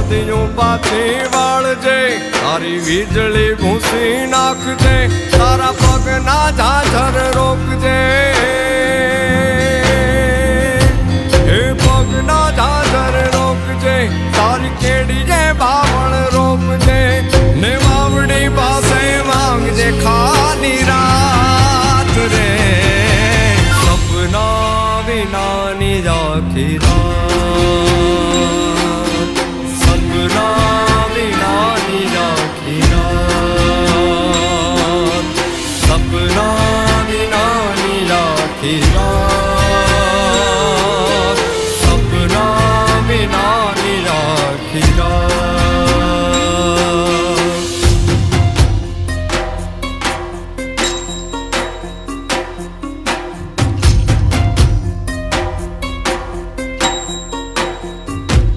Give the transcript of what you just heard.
નદીઓ પાછી વાળજે, તારી વીજળી ભૂસી નાખજે, તારા પગના ઝાઝર રોકજે, હે પગના ઝાઝર રોકજે, તારી કેડીએ બાવળ રોપજે, ને વાવડી પાસે માંગજે ખાલી રાત રે, સપના વિનાની આખી રાત.